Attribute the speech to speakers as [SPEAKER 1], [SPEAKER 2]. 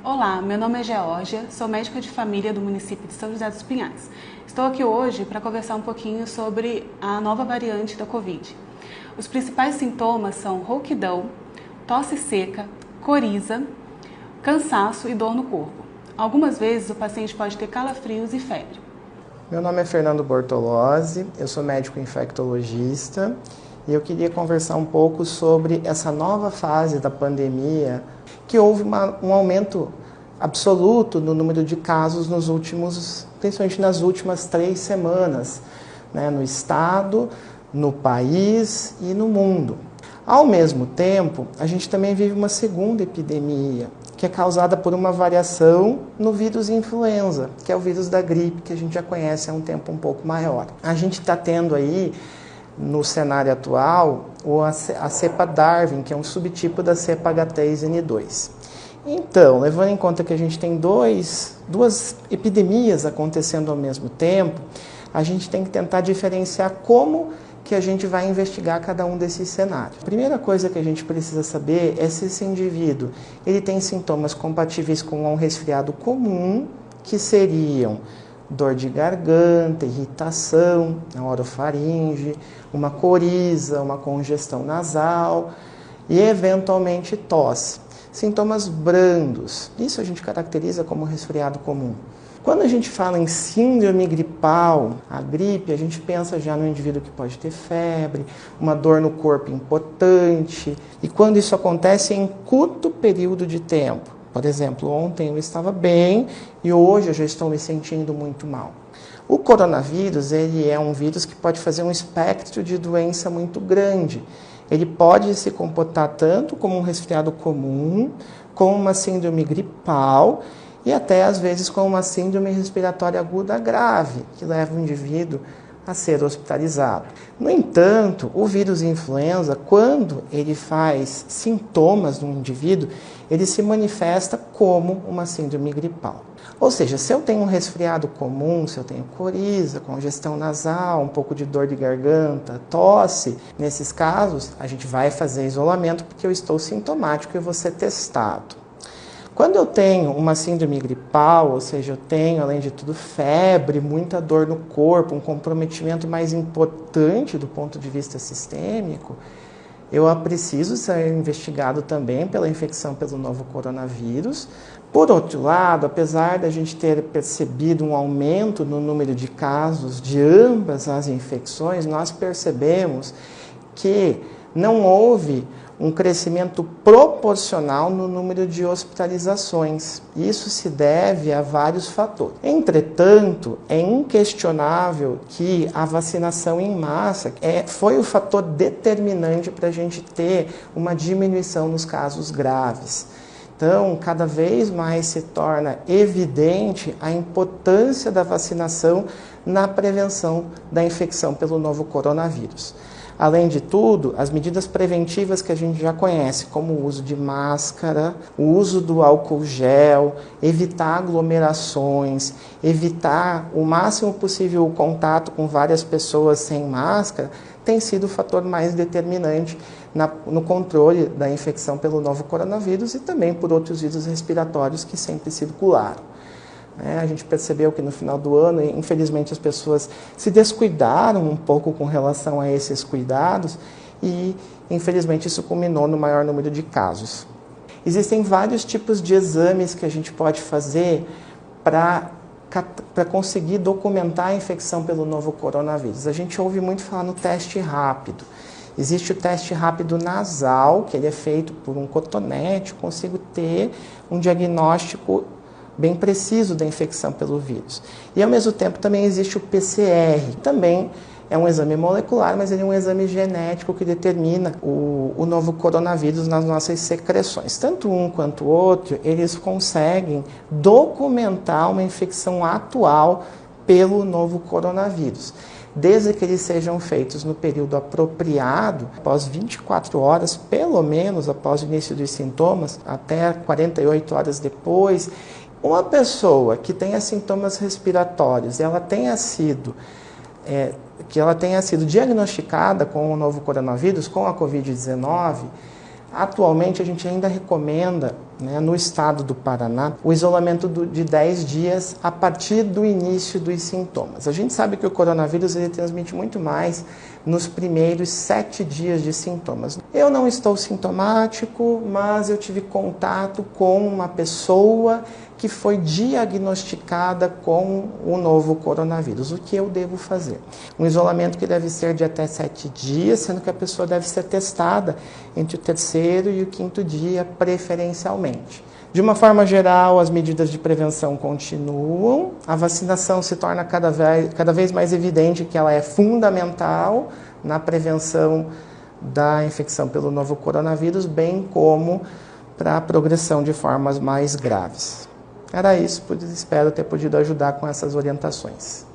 [SPEAKER 1] Olá, meu nome é Geórgia, sou médica de família do município de São José dos Pinhais. Estou aqui hoje para conversar um pouquinho sobre a nova variante da Covid. Os principais sintomas são rouquidão, tosse seca, coriza, cansaço e dor no corpo. Algumas vezes o paciente pode ter calafrios e febre.
[SPEAKER 2] Meu nome é Fernando Bortolozzi, eu sou médico infectologista e eu queria conversar um pouco sobre essa nova fase da pandemia, que houve um aumento absoluto no número de casos principalmente nas últimas 3 semanas, no estado, no país e no mundo. Ao mesmo tempo, a gente também vive uma segunda epidemia, que é causada por uma variação no vírus influenza, que é o vírus da gripe, que a gente já conhece há um tempo um pouco maior. A gente está tendo aí, no cenário atual, a cepa Darwin, que é um subtipo da cepa H3N2. Então, levando em conta que a gente tem duas epidemias acontecendo ao mesmo tempo, a gente tem que tentar diferenciar como que a gente vai investigar cada um desses cenários. A primeira coisa que a gente precisa saber é se esse indivíduo ele tem sintomas compatíveis com um resfriado comum, que seriam dor de garganta, irritação na orofaringe, uma coriza, uma congestão nasal e, eventualmente, tosse. Sintomas brandos, isso a gente caracteriza como resfriado comum. Quando a gente fala em síndrome gripal, a gripe, a gente pensa já no indivíduo que pode ter febre, uma dor no corpo importante, e quando isso acontece em curto período de tempo. Por exemplo, ontem eu estava bem e hoje eu já estou me sentindo muito mal. O coronavírus, ele é um vírus que pode fazer um espectro de doença muito grande. Ele pode se comportar tanto como um resfriado comum, como uma síndrome gripal e até às vezes como uma síndrome respiratória aguda grave, que leva o indivíduo a ser hospitalizado. No entanto, o vírus influenza, quando ele faz sintomas no indivíduo, ele se manifesta como uma síndrome gripal. Ou seja, se eu tenho um resfriado comum, se eu tenho coriza, congestão nasal, um pouco de dor de garganta, tosse, nesses casos, a gente vai fazer isolamento porque eu estou sintomático e vou ser testado. Quando eu tenho uma síndrome gripal, ou seja, eu tenho, além de tudo, febre, muita dor no corpo, um comprometimento mais importante do ponto de vista sistêmico, eu preciso ser investigado também pela infecção pelo novo coronavírus. Por outro lado, apesar da gente ter percebido um aumento no número de casos de ambas as infecções, nós percebemos que não houve um crescimento proporcional no número de hospitalizações. Isso se deve a vários fatores. Entretanto, é inquestionável que a vacinação em massa foi o fator determinante para a gente ter uma diminuição nos casos graves. Então, cada vez mais se torna evidente a importância da vacinação na prevenção da infecção pelo novo coronavírus. Além de tudo, as medidas preventivas que a gente já conhece, como o uso de máscara, o uso do álcool gel, evitar aglomerações, evitar o máximo possível o contato com várias pessoas sem máscara, tem sido o fator mais determinante no controle da infecção pelo novo coronavírus e também por outros vírus respiratórios que sempre circularam. A gente percebeu que no final do ano, infelizmente, as pessoas se descuidaram um pouco com relação a esses cuidados e, infelizmente, isso culminou no maior número de casos. Existem vários tipos de exames que a gente pode fazer para conseguir documentar a infecção pelo novo coronavírus. A gente ouve muito falar no teste rápido. Existe o teste rápido nasal, que ele é feito por um cotonete, eu consigo ter um diagnóstico bem preciso da infecção pelo vírus. E, ao mesmo tempo, também existe o PCR. Também é um exame molecular, mas ele é um exame genético que determina o novo coronavírus nas nossas secreções. Tanto um quanto o outro, eles conseguem documentar uma infecção atual pelo novo coronavírus, desde que eles sejam feitos no período apropriado, após 24 horas, pelo menos após o início dos sintomas, até 48 horas depois. Uma pessoa que tenha sintomas respiratórios, que ela tenha sido diagnosticada com o novo coronavírus, com a Covid-19, atualmente a gente ainda recomenda no estado do Paraná, o isolamento de 10 dias a partir do início dos sintomas. A gente sabe que o coronavírus ele transmite muito mais nos primeiros 7 dias de sintomas. Eu não estou sintomático, mas eu tive contato com uma pessoa que foi diagnosticada com o novo coronavírus. O que eu devo fazer? Um isolamento que deve ser de até 7 dias, sendo que a pessoa deve ser testada entre o 3º e o 5º dia, preferencialmente. De uma forma geral, as medidas de prevenção continuam, a vacinação se torna cada vez mais evidente que ela é fundamental na prevenção da infecção pelo novo coronavírus, bem como para a progressão de formas mais graves. Era isso, espero ter podido ajudar com essas orientações.